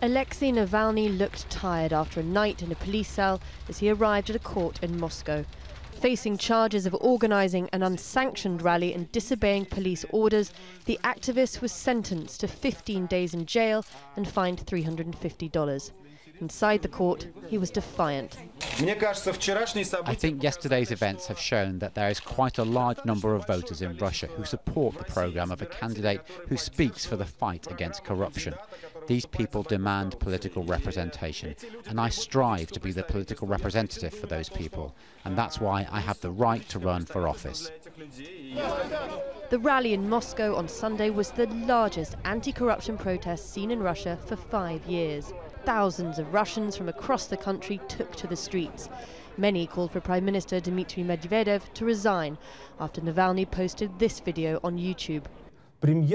Alexei Navalny looked tired after a night in a police cell as he arrived at a court in Moscow. Facing charges of organising an unsanctioned rally and disobeying police orders, the activist was sentenced to 15 days in jail and fined $350. Inside the court, he was defiant. I think yesterday's events have shown that there is quite a large number of voters in Russia who support the programme of a candidate who speaks for the fight against corruption. These people demand political representation, and I strive to be the political representative for those people, and that's why I have the right to run for office. The rally in Moscow on Sunday was the largest anti-corruption protest seen in Russia for 5 years. Thousands of Russians from across the country took to the streets. Many called for Prime Minister Dmitry to resign after Navalny posted this video on YouTube. It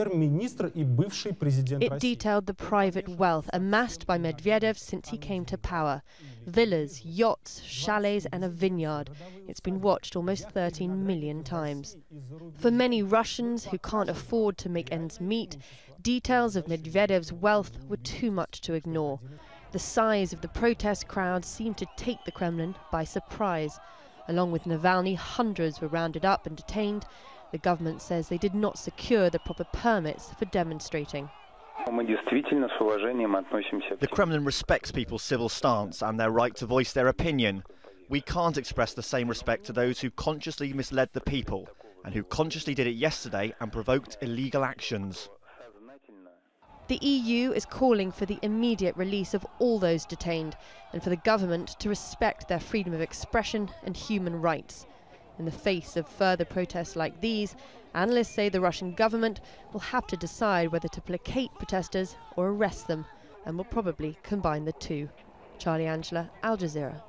detailed the private wealth amassed by Medvedev since he came to power. Villas, yachts, chalets and a vineyard. It's been watched almost 13 million times. For many Russians who can't afford to make ends meet, details of Medvedev's wealth were too much to ignore. The size of the protest crowd seemed to take the Kremlin by surprise. Along with Navalny, hundreds were rounded up and detained. The government says they did not secure the proper permits for demonstrating. The Kremlin respects people's civil stance and their right to voice their opinion. We can't express the same respect to those who consciously misled the people and who consciously did it yesterday and provoked illegal actions. The EU is calling for the immediate release of all those detained and for the government to respect their freedom of expression and human rights. In the face of further protests like these, analysts say the Russian government will have to decide whether to placate protesters or arrest them, and will probably combine the two. Charlie Angela, Al Jazeera.